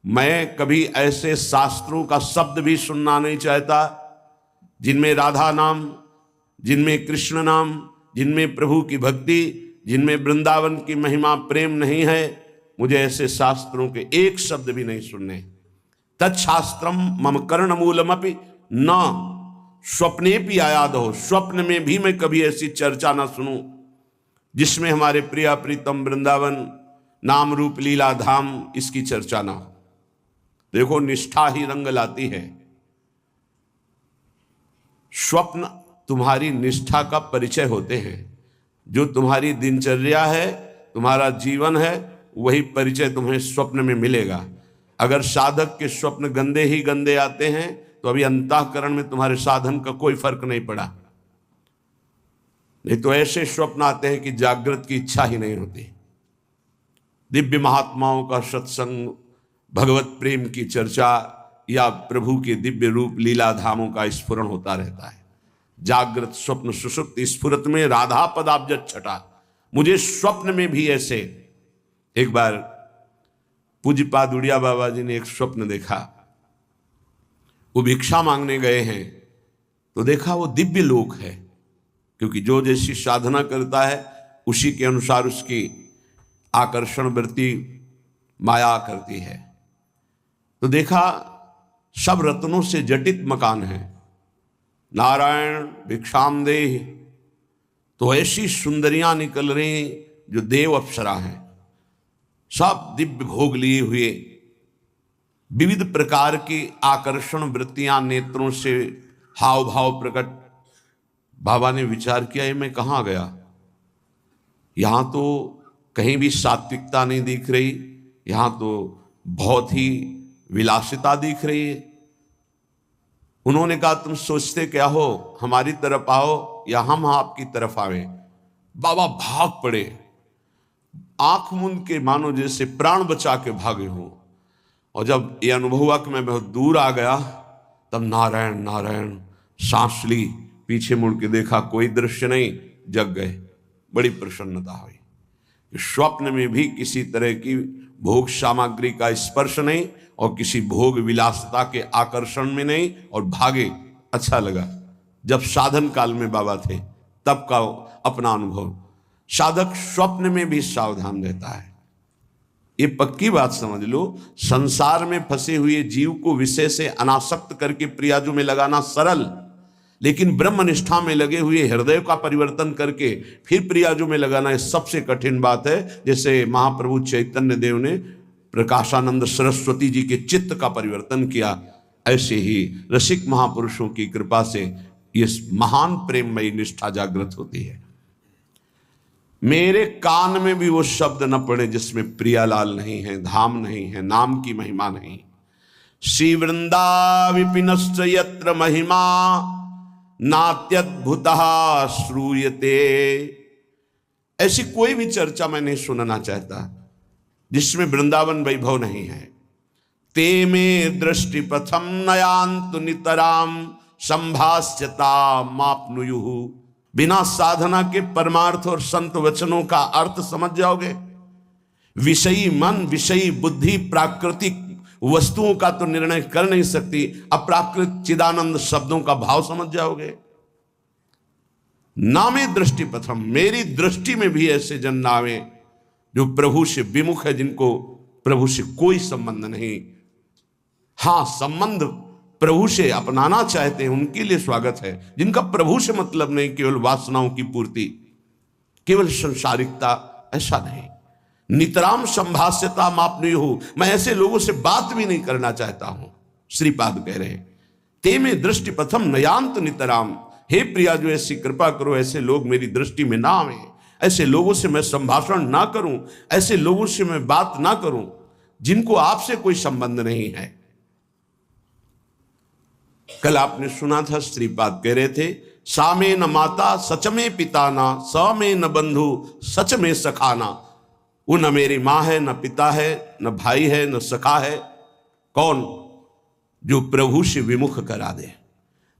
मैं कभी ऐसे शास्त्रों का शब्द भी सुनना नहीं चाहता जिनमें राधा नाम, जिनमें कृष्ण नाम, जिनमें प्रभु की भक्ति, जिनमें वृंदावन की महिमा प्रेम नहीं है। मुझे ऐसे शास्त्रों के एक शब्द भी नहीं सुनने। तत्शास्त्रम मम कर्ण मूलमपि न स्वप्ने भी आयाद हो, स्वप्न में भी मैं कभी ऐसी चर्चा ना सुनूं जिसमें हमारे प्रिया प्रीतम वृंदावन नाम रूप लीला धाम इसकी चर्चा ना हो। देखो, निष्ठा ही रंग लाती है। स्वप्न तुम्हारी निष्ठा का परिचय होते हैं। जो तुम्हारी दिनचर्या है, तुम्हारा जीवन है, वही परिचय तुम्हें स्वप्न में मिलेगा। अगर साधक के स्वप्न गंदे ही गंदे आते हैं तो अभी अंतःकरण में तुम्हारे साधन का कोई फर्क नहीं पड़ा। नहीं तो ऐसे स्वप्न आते हैं कि जागृत की इच्छा ही नहीं होती। दिव्य महात्माओं का सत्संग, भगवत प्रेम की चर्चा या प्रभु के दिव्य रूप लीला धामों का स्फुरण होता रहता है। जागृत स्वप्न सुषुप्ति स्फुरत में राधा पदाब्ज छटा। मुझे स्वप्न में भी ऐसे, एक बार पूज्यपाद उड़िया बाबा जी ने एक स्वप्न देखा। वो भिक्षा मांगने गए हैं तो देखा वो दिव्य लोक है, क्योंकि जो जैसी साधना करता है उसी के अनुसार उसकी आकर्षण वृत्ति माया करती है। तो देखा सब रत्नों से जटित मकान है। नारायण भिक्षाम देहि, तो ऐसी सुंदरियां निकल रही जो देव अप्सरा हैं, सब दिव्य भोग लिए हुए, विविध प्रकार की आकर्षण वृत्तियां नेत्रों से हाव भाव प्रकट। बाबा ने विचार किया, ये मैं कहाँ गया? यहां तो कहीं भी सात्विकता नहीं दिख रही, यहां तो बहुत ही विलासिता दिख रही है। उन्होंने कहा, तुम सोचते क्या हो, हमारी तरफ आओ या हम आपकी तरफ आवे? बाबा भाग पड़े, आंख मूंद के मानो जैसे प्राण बचा के भागे हो। और जब ये अनुभव हुआ कि मैं बहुत दूर आ गया, तब नारायण नारायण सांस ली, पीछे मुड़ के देखा कोई दृश्य नहीं, जग गए। बड़ी प्रसन्नता हुई। स्वप्न में भी किसी तरह की भोग सामग्री का स्पर्श नहीं और किसी भोग विलासता के आकर्षण में नहीं, और भागे। अच्छा लगा। जब साधन काल में बाबा थे तब का अपना अनुभव। साधक स्वप्न में भी सावधान रहता है। ये पक्की बात समझ लो, संसार में फंसे हुए जीव को विषय से अनासक्त करके प्रियाजू में लगाना सरल, लेकिन ब्रह्मनिष्ठा में लगे हुए हृदय का परिवर्तन करके फिर प्रियाजू में लगाना ये सबसे कठिन बात है। जैसे महाप्रभु चैतन्य देव ने प्रकाशानंद सरस्वती जी के चित्त का परिवर्तन किया, ऐसे ही रसिक महापुरुषों की कृपा से ये महान प्रेममयी निष्ठा जागृत होती है। मेरे कान में भी वो शब्द न पड़े जिसमें प्रियालाल नहीं है, धाम नहीं है, नाम की महिमा नहीं। श्री वृंदा विपिनश्च यत्र महिमा नात्यद्भुतः श्रूयते। ऐसी कोई भी चर्चा मैं नहीं सुनना चाहता जिसमें वृंदावन वैभव नहीं है। ते में दृष्टि प्रथम नयांतु नितराम संभाष्यता मापनुयुहु। बिना साधना के परमार्थ और संत वचनों का अर्थ समझ जाओगे। विषयी मन, विषयी बुद्धि प्राकृतिक वस्तुओं का तो निर्णय कर नहीं सकती, अप्राकृत चिदानंद शब्दों का भाव समझ जाओगे। नामे दृष्टि प्रथम, मेरी दृष्टि में भी ऐसे जन नावे जो प्रभु से विमुख है, जिनको प्रभु से कोई संबंध नहीं। हां, संबंध प्रभु से अपनाना चाहते हैं उनके लिए स्वागत है। जिनका प्रभु से मतलब नहीं, केवल वासनाओं की पूर्ति, केवल संसारिकता, ऐसा नहीं। नितराम संभाष्यता मापनुयुहु, मैं ऐसे लोगों से बात भी नहीं करना चाहता हूं। श्रीपाद कह रहे हैं, ते में दृष्टि प्रथम नयांत नितराम। हे प्रिया, जो ऐसी कृपा करो, ऐसे लोग मेरी दृष्टि में ना आवे, ऐसे लोगों से मैं संभाषण ना करूं, ऐसे लोगों से मैं बात ना करूं जिनको आपसे कोई संबंध नहीं है। कल आपने सुना था, श्रीपाद कह रहे थे, सा में न माता सच में पिता ना, स में न बंधु सच में सखाना। वो न मेरी माँ है, न पिता है, न भाई है, न सखा है। कौन? जो प्रभु से विमुख करा दे,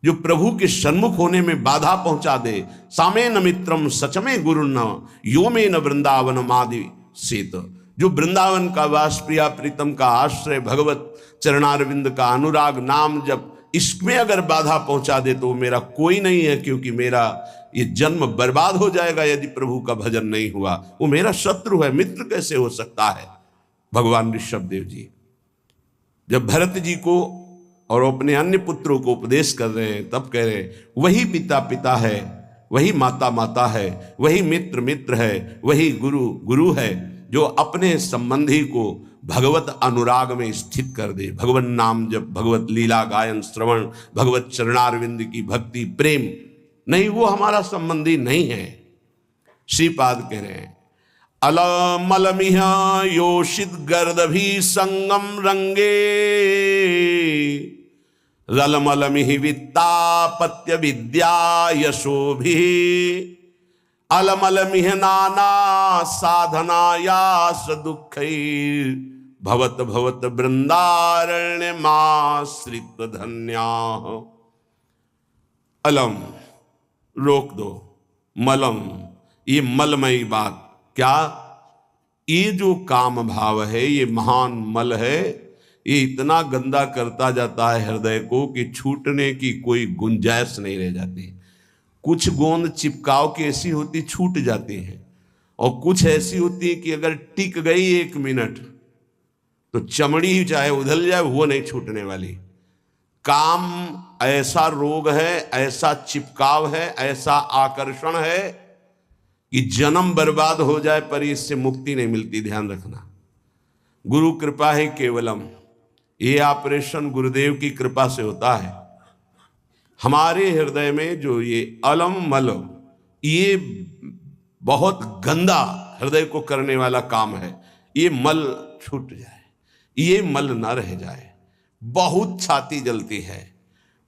जो प्रभु के सन्मुख होने में बाधा पहुंचा दे। सामे न मित्रम सच में गुरु न, यो में न वृंदावन मादि सेत। जो वृंदावन का वास, प्रिया प्रीतम का आश्रय, भगवत चरणारविंद का अनुराग, नाम जब, इसमें अगर बाधा पहुंचा दे तो मेरा कोई नहीं है, क्योंकि मेरा ये जन्म बर्बाद हो जाएगा यदि प्रभु का भजन नहीं हुआ। वो मेरा शत्रु है, मित्र कैसे हो सकता है? भगवान ऋषभदेव जी जब भरत जी को और अपने अन्य पुत्रों को उपदेश कर रहे हैं, तब कह रहे हैं वही पिता पिता है, वही माता माता है, वही मित्र मित्र है, वही गुरु गुरु है, जो अपने संबंधी को भगवत अनुराग में स्थित कर दे। भगवत नाम जब, भगवत लीला गायन श्रवण, भगवत चरणारविंद की भक्ति प्रेम, नहीं वो हमारा संबंधी नहीं है। श्रीपाद कह रहे हैं अलमलमिह योषित गर्दभी संगम रंगे, रलमलमिह वित्तापत्य विद्या यशोभि, अलमलमिह नाना साधनायास दुःखैर्, भवत भवत वृंदारण्य माश्रित धन्याः। अलम रोक दो, मलम ये मलमयी बात, क्या ये जो काम भाव है ये महान मल है, ये इतना गंदा करता जाता है हृदय को कि छूटने की कोई गुंजाइश नहीं रह जाती। कुछ गोंद चिपकाव की ऐसी होती छूट जाती हैं, और कुछ ऐसी होती है कि अगर टिक गई 1 मिनट तो चमड़ी ही चाहे उधल जाए वो नहीं छूटने वाली। काम ऐसा रोग है, ऐसा चिपकाव है, ऐसा आकर्षण है कि जन्म बर्बाद हो जाए पर इससे मुक्ति नहीं मिलती। ध्यान रखना, गुरु कृपा है केवलम, ये ऑपरेशन गुरुदेव की कृपा से होता है। हमारे हृदय में जो ये अलम मल, ये बहुत गंदा हृदय को करने वाला काम है। ये मल छूट जाए, ये मल ना रह जाए। बहुत छाती जलती है,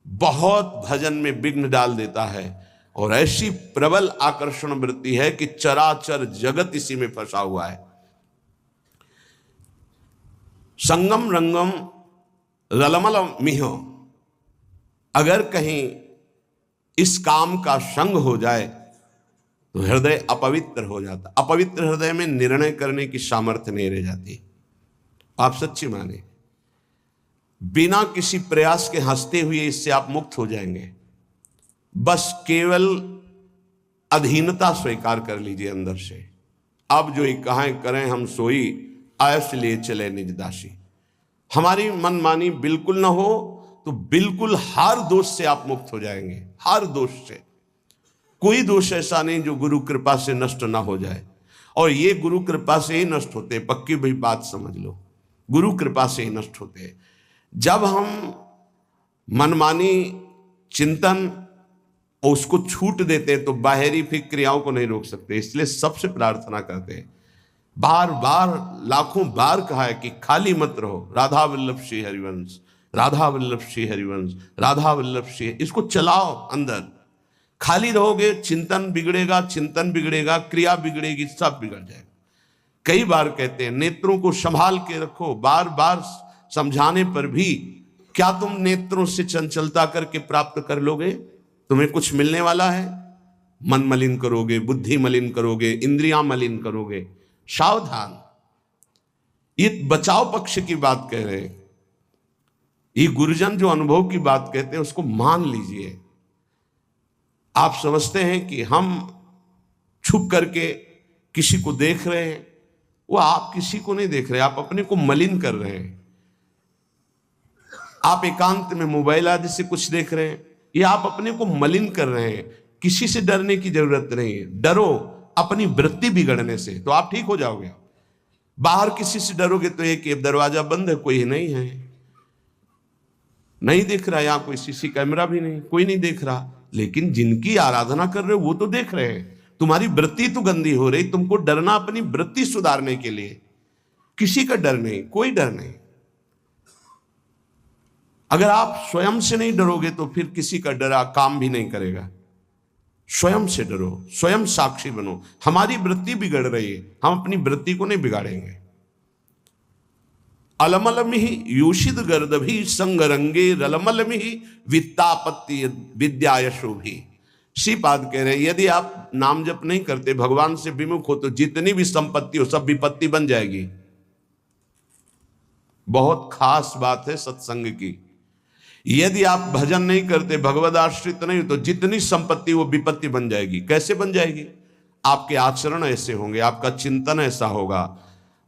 बहुत भजन में विघ्न डाल देता है, और ऐसी प्रबल आकर्षण वृत्ति है कि चराचर जगत इसी में फंसा हुआ है। संगम रंगम रलमल मिहो, अगर कहीं इस काम का संग हो जाए तो हृदय अपवित्र हो जाता। अपवित्र हृदय में निर्णय करने की सामर्थ्य नहीं रह जाती। आप सच्ची माने, बिना किसी प्रयास के हंसते हुए इससे आप मुक्त हो जाएंगे। बस केवल अधीनता स्वीकार कर लीजिए अंदर से। अब जो कहें करें हम सोई, आयस लिए चले निज दासी। हमारी मनमानी बिल्कुल ना हो तो बिल्कुल हर दोष से आप मुक्त हो जाएंगे। हर दोष से, कोई दोष ऐसा नहीं जो गुरु कृपा से नष्ट ना हो जाए, और ये गुरु कृपा से ही नष्ट होते। पक्की भाई बात समझ लो, गुरु कृपा से ही नष्ट होते। जब हम मनमानी चिंतन और उसको छूट देते हैं तो बाहरी फिर क्रियाओं को नहीं रोक सकते। इसलिए सबसे प्रार्थना करते हैं, बार बार लाखों बार कहा है कि खाली मत रहो। राधा वल्लभ श्री हरिवंश, राधा वल्लभ श्री हरिवंश, राधा वल्लभ श्री, इसको चलाओ अंदर। खाली रहोगे चिंतन बिगड़ेगा, चिंतन बिगड़ेगा, क्रिया बिगड़ेगी, सब बिगड़ जाएगा। कई बार कहते हैं नेत्रों को संभाल के रखो। बार बार समझाने पर भी क्या तुम नेत्रों से चंचलता करके प्राप्त कर लोगे? तुम्हें कुछ मिलने वाला है? मन मलिन करोगे, बुद्धि मलिन करोगे, इंद्रियां मलिन करोगे। सावधान, ये बचाव पक्ष की बात कह रहे हैं। ये गुरुजन जो अनुभव की बात कहते हैं उसको मान लीजिए। आप समझते हैं कि हम छुप करके किसी को देख रहे हैं, वो आप किसी को नहीं देख रहे, आप अपने को मलिन कर रहे हैं। आप एकांत में मोबाइल आदि से कुछ देख रहे हैं, ये आप अपने को मलिन कर रहे हैं। किसी से डरने की जरूरत नहीं है। डरो अपनी वृत्ति बिगड़ने से तो आप ठीक हो जाओगे। बाहर किसी से डरोगे तो एक दरवाजा बंद है, कोई नहीं है, नहीं दिख रहा, यहां कोई सीसी कैमरा भी नहीं, कोई नहीं देख रहा। लेकिन जिनकी आराधना कर रहे हो वो तो देख रहे हैं। तुम्हारी वृत्ति तो गंदी हो रही। तुमको डरना अपनी वृत्ति सुधारने के लिए, किसी का डर नहीं, कोई डर नहीं। अगर आप स्वयं से नहीं डरोगे तो फिर किसी का डरा काम भी नहीं करेगा। स्वयं से डरो, स्वयं साक्षी बनो। हमारी वृत्ति बिगड़ रही है, हम अपनी वृत्ति को नहीं बिगाड़ेंगे। अलमलमिहि यूषित गर्दभी संगरंगे, रलमलमिहि वित्तापत्ति विद्या यशोभी। श्रीपाद कह रहे हैं यदि आप नाम जप नहीं करते, भगवान से विमुख हो, तो जितनी भी संपत्ति हो सब विपत्ति बन जाएगी। बहुत खास बात है सत्संग की। यदि आप भजन नहीं करते, भगवद आश्रित नहीं, तो जितनी संपत्ति वो विपत्ति बन जाएगी। कैसे बन जाएगी? आपके आचरण ऐसे होंगे, आपका चिंतन ऐसा होगा,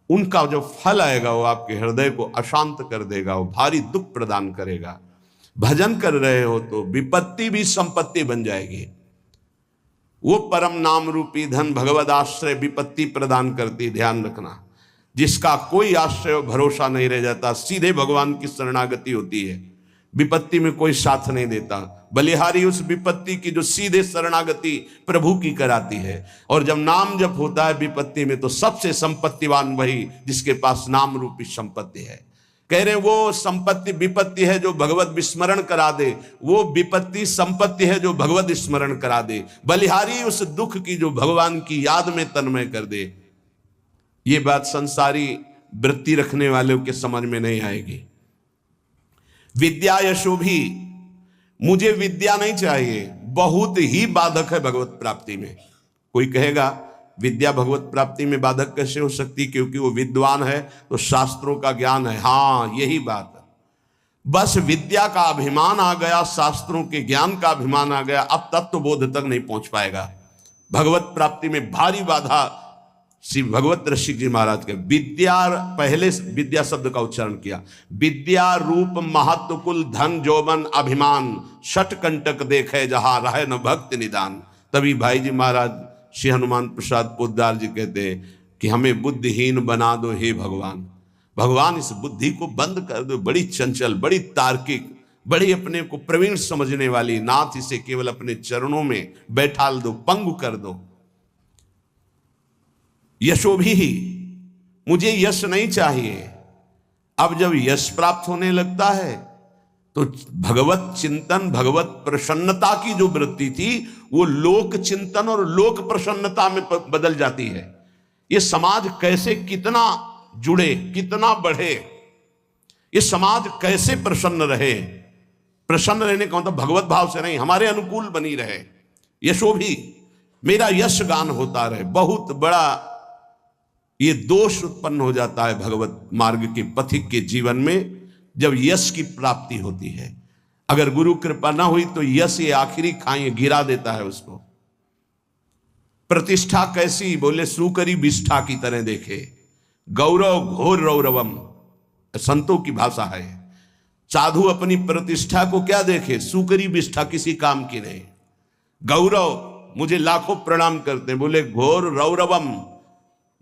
उनका जो फल आएगा वो आपके हृदय को अशांत कर देगा, वो भारी दुख प्रदान करेगा। भजन कर रहे हो तो विपत्ति भी संपत्ति बन जाएगी। वो परम नाम रूपी धन भगवद आश्रय विपत्ति प्रदान करती, ध्यान रखना। जिसका कोई आश्रय और भरोसा नहीं रह जाता, सीधे भगवान की शरणागति होती है, विपत्ति में कोई साथ नहीं देता। बलिहारी उस विपत्ति की जो सीधे शरणागति प्रभु की कराती है। और जब नाम जप होता है विपत्ति में, तो सबसे संपत्तिवान वही जिसके पास नाम रूपी संपत्ति है। कह रहे वो संपत्ति विपत्ति है जो भगवत विस्मरण करा दे, वो विपत्ति संपत्ति है जो भगवत स्मरण करा दे। बलिहारी उस दुख की जो भगवान की याद में तन्मय कर दे। ये बात संसारी वृत्ति रखने वालों के समझ में नहीं आएगी। विद्या यशो भी, मुझे विद्या नहीं चाहिए, बहुत ही बाधक है भगवत प्राप्ति में। कोई कहेगा विद्या भगवत प्राप्ति में बाधक कैसे हो सकती? क्योंकि वो विद्वान है तो शास्त्रों का ज्ञान है। हाँ, यही बात है। बस विद्या का अभिमान आ गया, शास्त्रों के ज्ञान का अभिमान आ गया, अब तत्व बोध तक नहीं पहुंच पाएगा। भगवत प्राप्ति में भारी बाधा श्री भगवत ऋषि जी महाराज के। विद्या, पहले विद्या शब्द का उच्चारण किया। विद्या रूप महत्व कुल धन जोबन अभिमान, शट कंटक देखे जहां रहे न भक्त निदान। तभी भाई जी महाराज श्री हनुमान प्रसाद पोद्दार जी कहते हैं कि हमें बुद्धिहीन बना दो हे भगवान। भगवान इस बुद्धि को बंद कर दो, बड़ी चंचल, बड़ी तार्किक, बड़ी अपने को प्रवीण समझने वाली। नाथ इसे केवल अपने चरणों में बैठाल दो, पंगु कर दो। यशो भी, मुझे यश नहीं चाहिए। अब जब यश प्राप्त होने लगता है तो भगवत चिंतन, भगवत प्रसन्नता की जो वृत्ति थी वो लोक चिंतन और लोक प्रसन्नता में बदल जाती है। ये समाज कैसे कितना जुड़े, कितना बढ़े, ये समाज कैसे प्रसन्न रहे। प्रसन्न रहने का मतलब भगवत भाव से नहीं, हमारे अनुकूल बनी रहे। यशो भी, मेरा यश गान होता रहे। बहुत बड़ा ये दोष उत्पन्न हो जाता है भगवत मार्ग के पथिक के जीवन में जब यश की प्राप्ति होती है। अगर गुरु कृपा ना हुई तो यश ये आखिरी खाई गिरा देता है उसको। प्रतिष्ठा कैसी? बोले सूकरी विष्ठा की तरह देखे, गौरव घोर रौरवम, संतों की भाषा है। साधु अपनी प्रतिष्ठा को क्या देखे? सूकरी विष्ठा, किसी काम की नहीं। गौरव, मुझे लाखों प्रणाम करते हैं, बोले घोर रौरवम,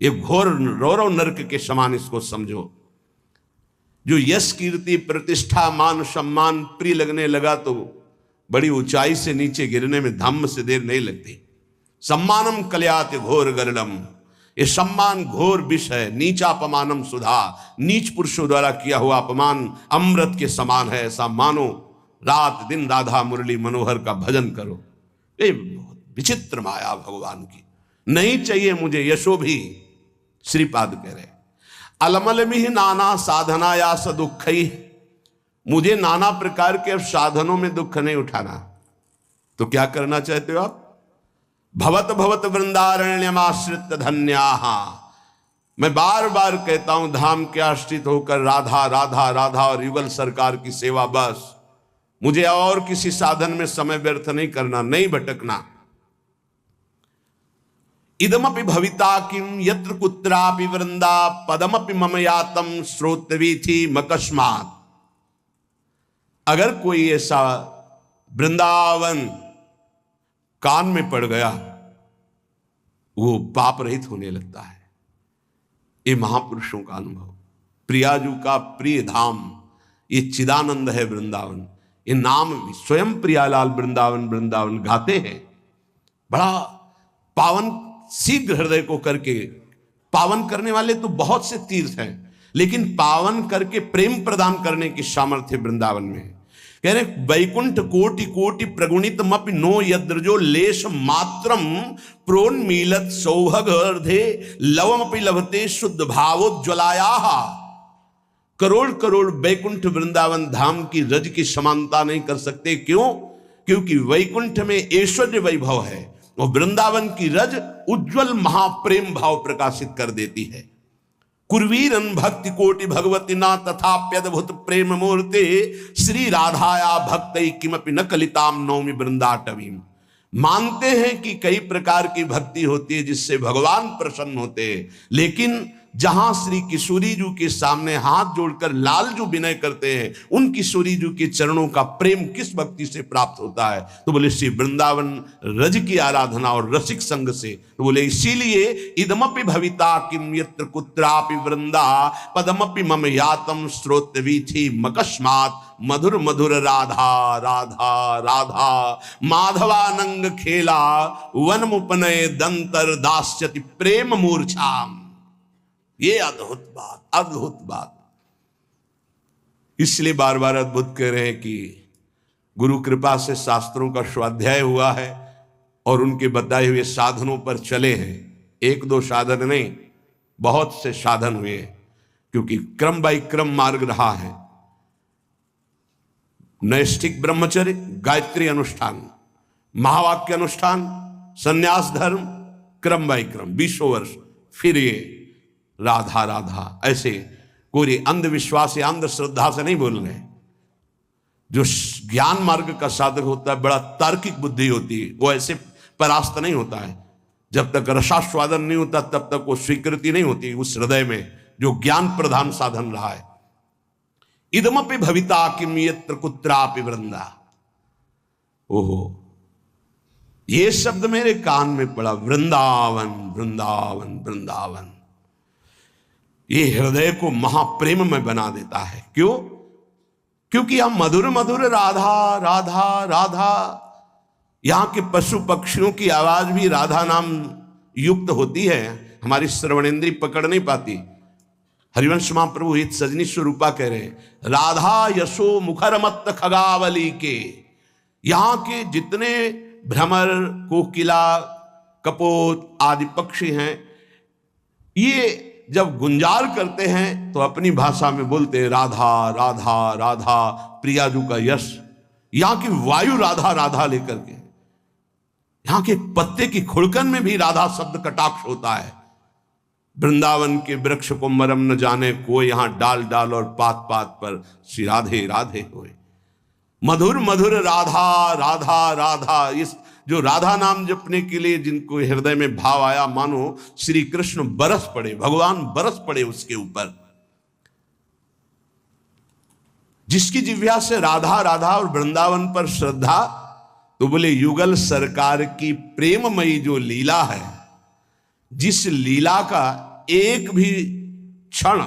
ये घोर रौरव नरक के समान इसको समझो। जो यश कीर्ति प्रतिष्ठा मान सम्मान प्रिय लगने लगा तो बड़ी ऊंचाई से नीचे गिरने में धम्म से देर नहीं लगती। सम्मानम कल्यात घोर गरलम, ये सम्मान घोर विष है। नीचापमानम सुधा, नीच पुरुषों द्वारा किया हुआ अपमान अमृत के समान है। ऐसा मानो रात दिन राधा मुरली मनोहर का भजन करो। ये बहुत विचित्र माया भगवान की। नहीं चाहिए मुझे यशो भी। श्रीपाद कह रहे अलमल में ही नाना साधनाया स दुख ही, मुझे नाना प्रकार के साधनों में दुख नहीं उठाना। तो क्या करना चाहते हो आप? भवत भवत वृंदारण्यमाश्रित धन्याहा, मैं बार बार कहता हूं धाम के आश्रित होकर राधा राधा राधा और युगल सरकार की सेवा बस। मुझे और किसी साधन में समय व्यर्थ नहीं करना, नहीं भटकना। इदमपि भविता किम यत्र कुत्रापि वृंदा पदमपि मम यातम श्रोतवीथि मकस्मात्। अगर कोई ऐसा वृंदावन कान में पड़ गया वो पाप रहित होने लगता है। ये महापुरुषों का अनुभव। प्रियाजू का प्रिय धाम ये चिदानंद है वृंदावन। ये नाम स्वयं प्रियालाल वृंदावन वृंदावन गाते हैं। बड़ा पावन शीघ्र हृदय को करके, पावन करने वाले तो बहुत से तीर्थ हैं, लेकिन पावन करके प्रेम प्रदान करने की सामर्थ्य वृंदावन में है। कह रहे वैकुंठ कोटि कोटि प्रगुणित मपि नो यद्रजो लेश मात्रम प्रोन्मीलत सौभगर्धे लवमपि लभते शुद्ध भावोज्ज्वलाया। करोड़ करोड़ वैकुंठ वृंदावन धाम की रज की समानता नहीं कर सकते। क्यों? क्योंकि वैकुंठ में ऐश्वर्य वैभव है और वृंदावन की रज उज्जवल महाप्रेम भाव प्रकाशित कर देती है। कुर्वीरन भक्ति कोटि भगवती ना तथाप्यद्भुत प्रेम मूर्ति श्री राधाया भक्त किमपि न कलिताम नौमी वृंदाटवीम। मानते हैं कि कई प्रकार की भक्ति होती है जिससे भगवान प्रसन्न होते हैं, लेकिन जहां श्री किशोरी जी के सामने हाथ जोड़कर लाल जो विनय करते हैं, उन किशोरी जी के चरणों का प्रेम किस भक्ति से प्राप्त होता है? तो बोले श्री वृंदावन रज की आराधना और रसिक संग से। तो बोले इसीलिए इदमपि भविता किम यत्र कुत्रापि वृंदा पदमपि मम यातम श्रोतवीथि मकस्मात् मधुर मधुर राधा राधा राधा माधवानंग खेला वन मुपनय दंतर दास्यति प्रेम मूर्छाम। ये अद्भुत बात, अद्भुत बात। इसलिए बार बार अद्भुत कह रहे हैं कि गुरु कृपा से शास्त्रों का स्वाध्याय हुआ है और उनके बताए हुए साधनों पर चले हैं। एक दो साधन नहीं, बहुत से साधन हुए हैं, क्योंकि क्रम बाई क्रम मार्ग रहा है। नैष्ठिक ब्रह्मचर्य, गायत्री अनुष्ठान, महावाक्य अनुष्ठान, संन्यास धर्म, क्रम बाई क्रम 20 वर्ष, फिर ये राधा राधा। ऐसे कोई अंधविश्वास या अंधश्रद्धा से नहीं बोल रहे। जो ज्ञान मार्ग का साधक होता है, बड़ा तार्किक बुद्धि होती है, वो ऐसे परास्त नहीं होता है। जब तक रसास्वादन नहीं होता तब तक वो स्वीकृति नहीं होती उस हृदय में जो ज्ञान प्रधान साधन रहा है। इदमपि भविता किम यत्र कुत्रापि वृंदा। ओहो, ये शब्द मेरे कान में पड़ा, वृंदावन वृंदावन वृंदावन। ये हृदय को महाप्रेम में बना देता है। क्यों? क्योंकि हम मधुर मधुर राधा राधा राधा, यहां के पशु पक्षियों की आवाज भी राधा नाम युक्त होती है, हमारी श्रवणेन्द्री पकड़ नहीं पाती। हरिवंश महाप्रभु हित सजनी स्वरूपा कह रहे हैं, राधा यशो मुखर मत्त खगावली के। यहां के जितने भ्रमर, कोकिला, कपोत आदि पक्षी हैं, ये जब गुंजार करते हैं तो अपनी भाषा में बोलते हैं राधा राधा राधा, प्रियाजू का यश। यहां की वायु राधा राधा लेकर के, यहां के पत्ते की खुड़कन में भी राधा शब्द कटाक्ष होता है। वृंदावन के वृक्ष को मरम न जाने को, यहां डाल डाल और पात पात पर श्री राधे राधे होए। मधुर मधुर राधा राधा राधा। इस जो राधा नाम जपने के लिए जिनको हृदय में भाव आया, मानो श्री कृष्ण बरस पड़े, भगवान बरस पड़े उसके ऊपर। जिसकी जिह्वा से राधा राधा और वृंदावन पर श्रद्धा, तो बोले युगल सरकार की प्रेममयी जो लीला है, जिस लीला का एक भी क्षण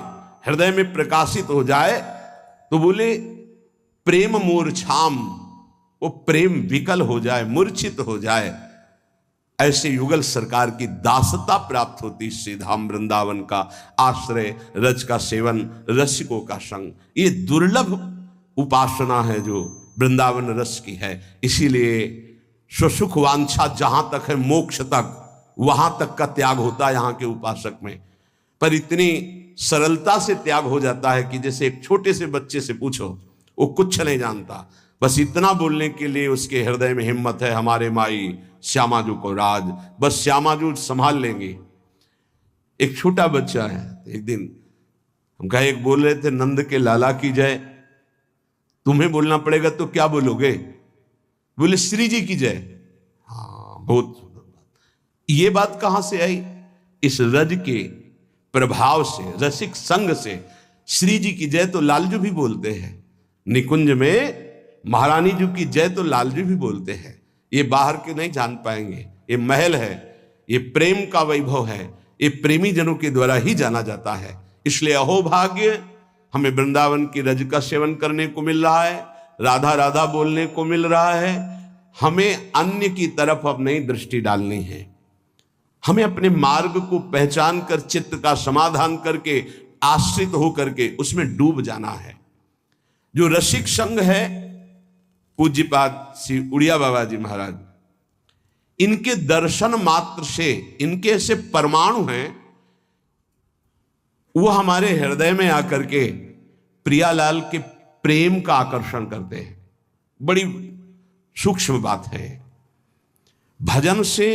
हृदय में प्रकाशित हो जाए तो बोले प्रेम मूर्छाम, वो प्रेम विकल हो जाए, मूर्छित हो जाए। ऐसे युगल सरकार की दासता प्राप्त होती श्री धाम वृंदावन का आश्रय, रज का सेवन, रसिकों का संग। ये दुर्लभ उपासना है जो वृंदावन रस की है। इसीलिए स्वसुख वांछा जहां तक है, मोक्ष तक, वहां तक का त्याग होता है यहाँ के उपासक में। पर इतनी सरलता से त्याग हो जाता है कि जैसे एक छोटे से बच्चे से पूछो, वो कुछ नहीं जानता, बस इतना बोलने के लिए उसके हृदय में हिम्मत है, हमारे माई श्यामाजू को राज, बस श्यामाजू संभाल लेंगे। एक छोटा बच्चा है, एक दिन हम कहे, एक बोल रहे थे नंद के लाला की जय, तुम्हें बोलना पड़ेगा तो क्या बोलोगे? बोले श्री जी की जय। हाँ, बहुत ये बात कहां से आई? इस रज के प्रभाव से, रसिक संग से। श्री जी की जय तो लालजू भी बोलते हैं, निकुंज में महारानी जी की जय तो लालजू भी बोलते हैं। ये बाहर के नहीं जान पाएंगे, ये महल है, ये प्रेम का वैभव है, ये प्रेमी जनों के द्वारा ही जाना जाता है। इसलिए अहो भाग्य, हमें वृंदावन की रज का सेवन करने को मिल रहा है, राधा राधा बोलने को मिल रहा है। हमें अन्य की तरफ अब नहीं दृष्टि डालनी है, हमें अपने मार्ग को पहचान कर चित्त का समाधान करके, आश्रित होकर के उसमें डूब जाना है। जो रसिक संग है, पूज्यपाद श्री उड़िया बाबा जी महाराज, इनके दर्शन मात्र से, इनके ऐसे परमाणु हैं, वो हमारे हृदय में आकर के प्रियालाल के प्रेम का आकर्षण करते हैं। बड़ी सूक्ष्म बात है। भजन से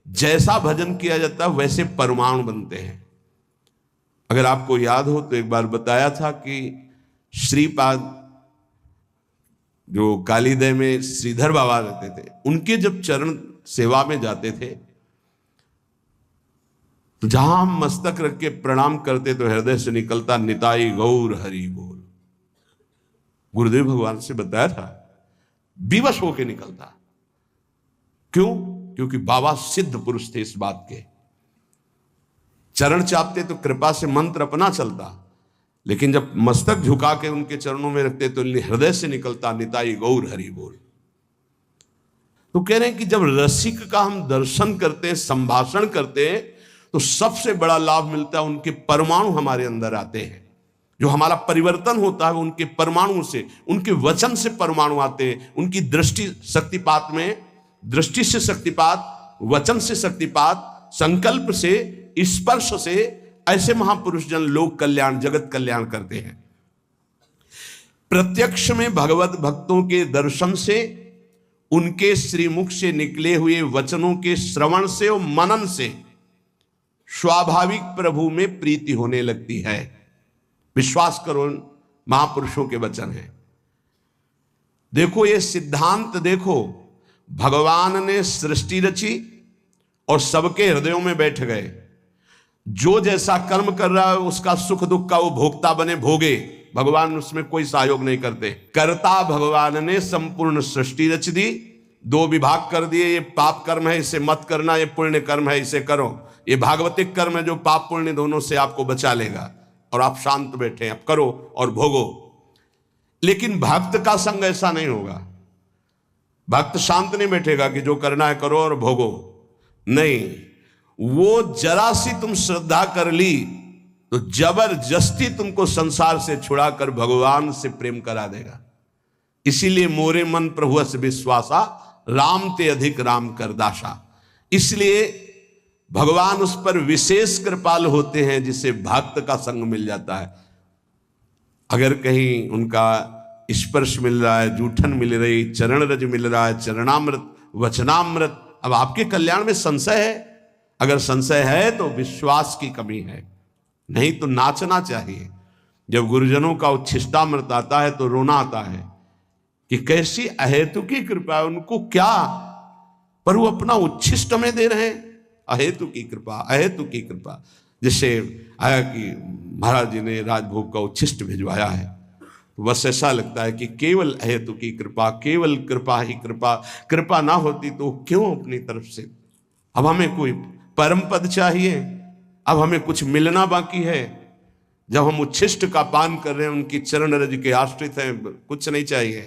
जैसा भजन किया जाता है वैसे परमाणु बनते हैं। अगर आपको याद हो तो एक बार बताया था कि श्रीपाद जो कालीदय में श्रीधर बाबा रहते थे, उनके जब चरण सेवा में जाते थे तो जहां हम मस्तक रख के प्रणाम करते तो हृदय से निकलता निताई गौर हरि बोल। गुरुदेव भगवान से बताया था, विवश होके निकलता। क्यों? क्योंकि बाबा सिद्ध पुरुष थे इस बात के। चरण चापते तो कृपा से मंत्र अपना चलता, लेकिन जब मस्तक झुका के उनके चरणों में रखते तो हृदय से निकलता निताई गौर हरि बोल। तो कह रहे हैं कि जब रसिक का हम दर्शन करते हैं, संभाषण करते हैं, तो सबसे बड़ा लाभ मिलता है। उनके परमाणु हमारे अंदर आते हैं। जो हमारा परिवर्तन होता है उनके परमाणु से, उनके वचन से परमाणु आते हैं। उनकी दृष्टि शक्तिपात में, दृष्टि से शक्तिपात, वचन से शक्तिपात, संकल्प से, स्पर्श से ऐसे महापुरुष जन लोक कल्याण, जगत कल्याण करते हैं। प्रत्यक्ष में भगवत भक्तों के दर्शन से, उनके श्रीमुख से निकले हुए वचनों के श्रवण से और मनन से स्वाभाविक प्रभु में प्रीति होने लगती है। विश्वास करो, महापुरुषों के वचन हैं। देखो ये सिद्धांत देखो, भगवान ने सृष्टि रची और सबके हृदयों में बैठ गए। जो जैसा कर्म कर रहा है उसका सुख दुख का वो भोक्ता बने, भोगे। भगवान उसमें कोई सहयोग नहीं करते। कर्ता भगवान ने संपूर्ण सृष्टि रच दी, दो विभाग कर दिए। ये पाप कर्म है, इसे मत करना, ये पुण्य कर्म है, इसे करो। ये भागवतिक कर्म है जो पाप पुण्य दोनों से आपको बचा लेगा, और आप शांत बैठे, आप करो और भोगो। लेकिन भक्त का संग ऐसा नहीं होगा। भक्त शांत नहीं बैठेगा कि जो करना है करो और भोगो, नहीं। वो जरा सी तुम श्रद्धा कर ली तो जबरदस्ती तुमको संसार से छुड़ाकर भगवान से प्रेम करा देगा। इसीलिए मोरे मन प्रभु से विश्वासा, राम ते अधिक राम कर दासा। इसलिए भगवान उस पर विशेष कृपाल होते हैं जिसे भक्त का संग मिल जाता है। अगर कहीं उनका स्पर्श मिल रहा है, जूठन मिल रही, चरण रज मिल रहा है, चरणामृत, वचनामृत, अब आपके कल्याण में संशय है। अगर संशय है तो विश्वास की कमी है, नहीं तो नाचना चाहिए। जब गुरुजनों का उच्छिष्टामृत आता है तो रोना आता है कि कैसी अहेतु की कृपा है, उनको क्या, पर वो अपना उच्छिष्ट में दे रहे हैं। अहेतु की कृपा, अहेतु की कृपा। जिससे आया कि महाराज जी ने राजभोग का उच्छिष्ट भिजवाया है, तो बस ऐसा लगता है कि केवल अहेतु की कृपा, केवल कृपा ही कृपा। कृपा ना होती तो क्यों अपनी तरफ से। अब हमें कोई परम पद चाहिए, अब हमें कुछ मिलना बाकी है। जब हम उच्छिष्ट का पान कर रहे हैं, उनकी चरण रज के आश्रित हैं, कुछ नहीं चाहिए,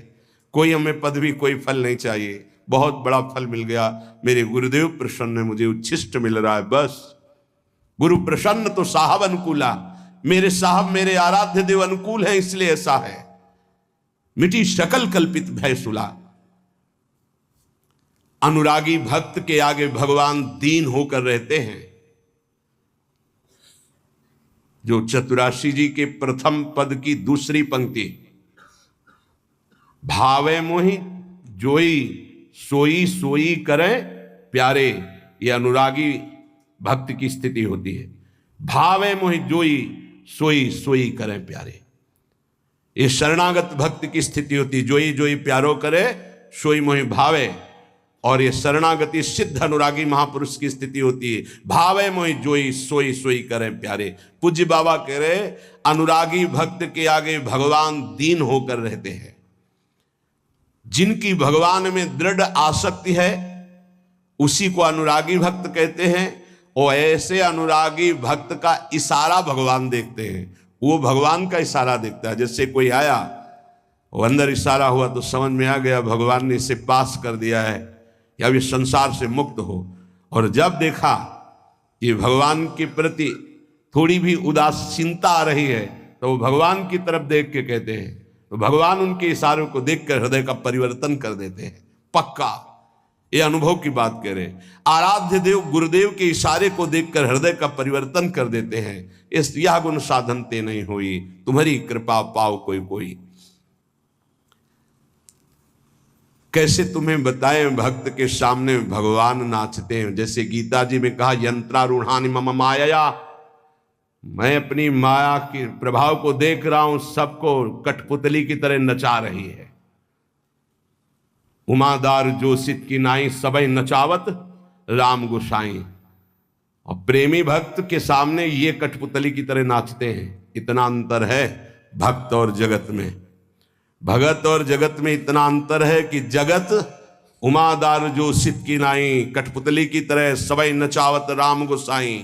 कोई हमें पदवी, कोई फल नहीं चाहिए। बहुत बड़ा फल मिल गया, मेरे गुरुदेव प्रसन्न है, मुझे उच्छिष्ट मिल रहा है, बस। गुरु प्रसन्न तो साहब अनुकूला, मेरे साहब, मेरे आराध्य देव अनुकूल है, इसलिए ऐसा है। मिटी शकल कल्पित भय सुला। अनुरागी भक्त के आगे भगवान दीन होकर रहते हैं। जो चतुराशी जी के प्रथम पद की दूसरी पंक्ति, भावे मोहि जोई सोई सोई करे प्यारे, ये अनुरागी भक्त की स्थिति होती है। भावे मोहि जोई सोई सोई करे प्यारे, ये शरणागत भक्त की स्थिति होती है। जोई जोई प्यारो करे, सोई मोहि भावे। और ये शरणागति सिद्ध अनुरागी महापुरुष की स्थिति होती है। भावे मोहि जोई सोई सोई करे प्यारे। पूज्य बाबा कह रहे, अनुरागी भक्त के आगे भगवान दीन होकर रहते हैं। जिनकी भगवान में दृढ़ आसक्ति है उसी को अनुरागी भक्त कहते हैं। और ऐसे अनुरागी भक्त का इशारा भगवान देखते हैं। वो भगवान का इशारा देखता है। जैसे कोई आया, वो अंदर इशारा हुआ तो समझ में आ गया भगवान ने इसे पास कर दिया है, या भी संसार से मुक्त हो। और जब देखा कि भगवान के प्रति थोड़ी भी उदासीनता आ रही है तो वो भगवान की तरफ देख के कहते हैं, तो भगवान उनके इशारों को देखकर हृदय का परिवर्तन कर देते हैं। पक्का ये अनुभव की बात कह रहे, आराध्य देव गुरुदेव के इशारे को देखकर हृदय का परिवर्तन कर देते हैं। इस यह गुण साधन ते नहीं हुई, तुम्हारी कृपा पाओ कोई कोई। कैसे तुम्हें बताएं, भक्त के सामने भगवान नाचते हैं। जैसे गीता जी में कहा, यंत्रारूढ़ानि मम मायया, मैं अपनी माया के प्रभाव को देख रहा हूं, सबको कठपुतली की तरह नचा रही है। उमादार जोशित की नाई सबई नचावत राम गोसाई। और प्रेमी भक्त के सामने ये कठपुतली की तरह नाचते हैं। इतना अंतर है भक्त और जगत में। भगत और जगत में इतना अंतर है कि जगत उमादार जोशित की नाई कठपुतली की तरह सबई नचावत राम गोसाई,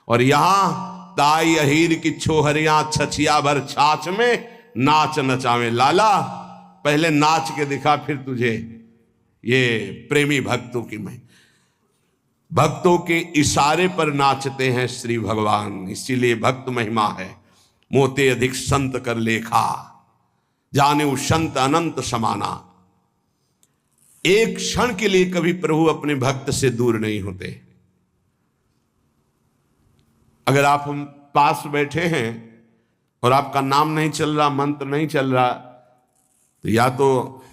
और यहां ताई अहीर की छोहरियां छछिया भर छाछ में नाच नचावे। लाला पहले नाच के दिखा, फिर तुझे। ये प्रेमी भक्तों की मैं, भक्तों के इशारे पर नाचते हैं श्री भगवान। इसीलिए भक्त महिमा है। मोते अधिक संत कर लेखा, जाने वो संत अनंत समाना। एक क्षण के लिए कभी प्रभु अपने भक्त से दूर नहीं होते। अगर आप हम पास बैठे हैं और आपका नाम नहीं चल रहा, मंत्र नहीं चल रहा, तो या तो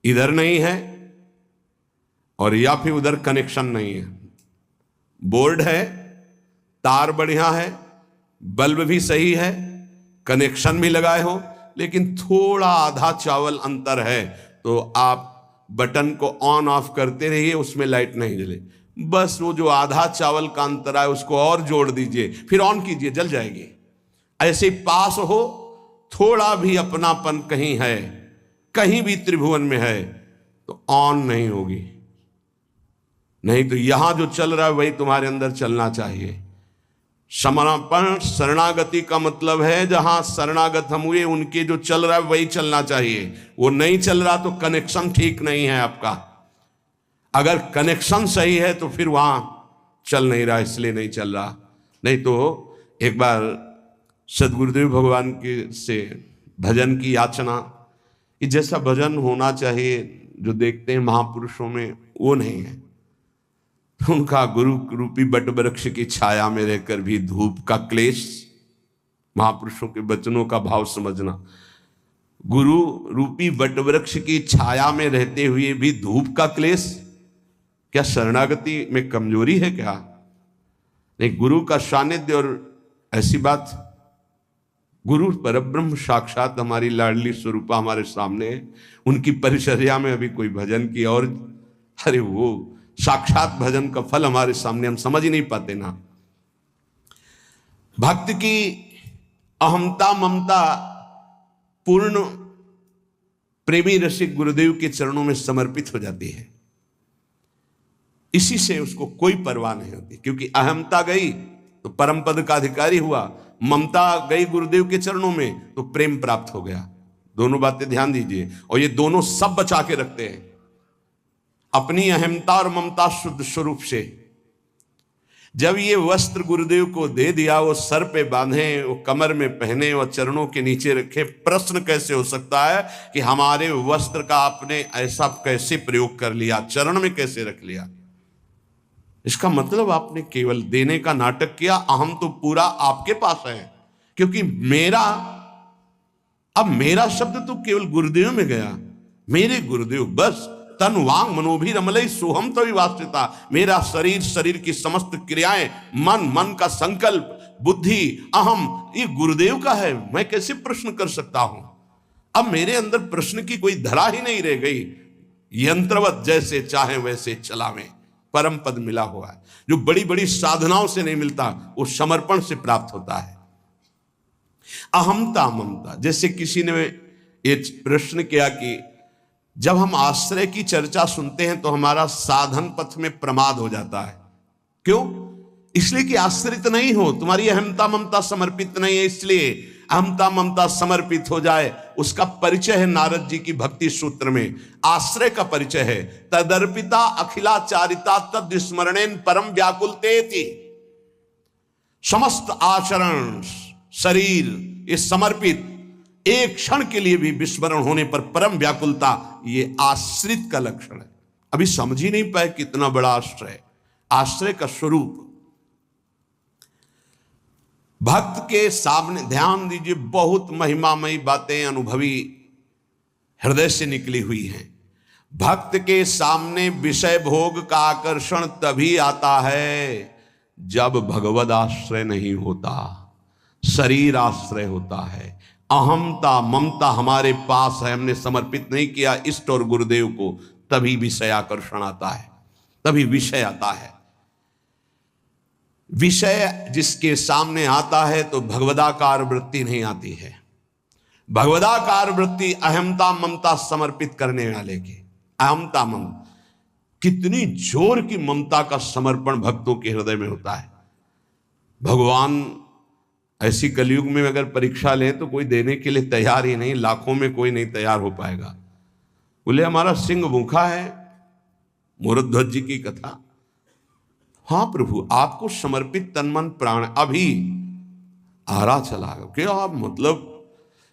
इधर नहीं है और या फिर उधर कनेक्शन नहीं है। बोर्ड है, तार बढ़िया है, बल्ब भी सही है, कनेक्शन भी लगाए हो, लेकिन थोड़ा आधा चावल अंतर है, तो आप बटन को ऑन ऑफ करते रहिए, उसमें लाइट नहीं जले। बस वो जो आधा चावल का अंतर है उसको और जोड़ दीजिए, फिर ऑन कीजिए, जल जाएगी। ऐसे पास हो, थोड़ा भी अपनापन कहीं है, कहीं भी त्रिभुवन में है, तो ऑन नहीं होगी। नहीं तो यहां जो चल रहा है वही तुम्हारे अंदर चलना चाहिए। समर्पण शरणागति का मतलब है जहां शरणागत हम हुए उनके जो चल रहा है वही चलना चाहिए। वो नहीं चल रहा तो कनेक्शन ठीक नहीं है आपका। अगर कनेक्शन सही है तो फिर वहां चल नहीं रहा, इसलिए नहीं चल रहा। नहीं तो एक बार सदगुरुदेव भगवान के से भजन की याचना, कि जैसा भजन होना चाहिए जो देखते हैं महापुरुषों में वो नहीं है। उनका गुरु रूपी बट वृक्ष की छाया में रहकर भी धूप का क्लेश, महापुरुषों के वचनों का भाव समझना। गुरु रूपी बट वृक्ष की छाया में रहते हुए भी धूप का क्लेश, क्या शरणागति में कमजोरी है क्या? नहीं, गुरु का सानिध्य और ऐसी बात, गुरु परब्रह्म साक्षात हमारी लाडली स्वरूपा हमारे सामने है। उनकी परिचर्या में अभी कोई भजन की और, अरे वो साक्षात भजन का फल हमारे सामने, हम समझ ही नहीं पाते ना। भक्त की अहमता ममता पूर्ण प्रेमी रसिक गुरुदेव के चरणों में समर्पित हो जाती है। इसी से उसको कोई परवाह नहीं होती, क्योंकि अहमता गई तो परम पद का अधिकारी हुआ, ममता गई गुरुदेव के चरणों में तो प्रेम प्राप्त हो गया। दोनों बातें ध्यान दीजिए, और ये दोनों सब बचा के रखते हैं अपनी अहमता और ममता शुद्ध स्वरूप से। जब ये वस्त्र गुरुदेव को दे दिया, वो सर पे बांधे, वो कमर में पहने और चरणों के नीचे रखे, प्रश्न कैसे हो सकता है कि हमारे वस्त्र का आपने ऐसा कैसे प्रयोग कर लिया, चरण में कैसे रख लिया? इसका मतलब आपने केवल देने का नाटक किया। अहम तो पूरा आपके पास है, क्योंकि अब मेरा शब्द तो केवल गुरुदेव में गया। मेरे गुरुदेव, बस तन वांग मनोभी रमलई सोहम तो विवास्यता। मेरा शरीर, शरीर की समस्त क्रियाएं, मन का संकल्प, बुद्धि, अहम, ये गुरुदेव का है। मैं कैसे प्रश्न कर सकता हूं? अब मेरे अंदर प्रश्न की कोई धरा ही नहीं रह गई। यंत्रवत जैसे चाहे वैसे चलावें, परम पद मिला हुआ है, जो बड़ी बड़ी साधनाओं से नहीं मिलता, वो समर्पण से प्राप्त होता है। अहमता ममता, जैसे किसी ने एक प्रश्न किया कि जब हम आश्रय की चर्चा सुनते हैं तो हमारा साधन पथ में प्रमाद हो जाता है। क्यों? इसलिए कि आश्रित नहीं हो, तुम्हारी अहमता ममता समर्पित नहीं है। इसलिए अहमता ममता समर्पित हो जाए, उसका परिचय है नारद जी की भक्ति सूत्र में। आश्रय का परिचय है तदर्पिता अखिलाचारिता तद स्मरणेन परम व्याकुलतेति। समस्त आचरण, शरीर ये समर्पित, एक क्षण के लिए भी विस्मरण होने पर परम व्याकुलता, ये आश्रित का लक्षण है। अभी समझ ही नहीं पाए कितना बड़ा आश्रय, आश्रय का स्वरूप। भक्त के सामने ध्यान दीजिए, बहुत महिमामयी बातें अनुभवी हृदय से निकली हुई हैं। भक्त के सामने विषय भोग का आकर्षण तभी आता है जब भगवद आश्रय नहीं होता, शरीर आश्रय होता है, अहमता ममता हमारे पास है, हमने समर्पित नहीं किया इष्ट और गुरुदेव को, तभी विषय आकर्षण आता है, तभी विषय आता है। विषय जिसके सामने आता है तो भगवदाकार वृत्ति नहीं आती है। भगवदाकार वृत्ति अहमता ममता समर्पित करने वाले की, अहमता ममता, कितनी जोर की ममता का समर्पण भक्तों के हृदय में होता है। भगवान ऐसी कलयुग में अगर परीक्षा लें तो कोई देने के लिए तैयार ही नहीं, लाखों में कोई नहीं तैयार हो पाएगा। बोले हमारा सिंह भूखा है, मूरध्वज जी की कथा। हाँ प्रभु, आपको समर्पित तन मन प्राण, अभी आरा चला क्या आप, मतलब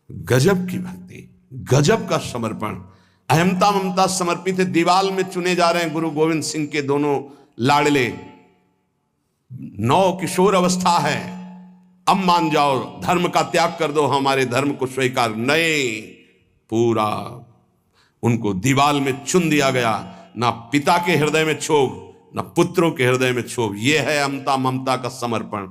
गजब की भक्ति, गजब का समर्पण, अहमता ममता समर्पित है। दीवाल में चुने जा रहे हैं गुरु गोविंद सिंह के दोनों लाडले, 9 किशोर अवस्था है, अब मान जाओ, धर्म का त्याग कर दो, हमारे धर्म को स्वीकार नहीं। पूरा उनको दीवाल में चुन दिया गया, ना पिता के हृदय में क्षोभ, ना पुत्रों के हृदय में क्षोभ। यह है अहमता ममता का समर्पण।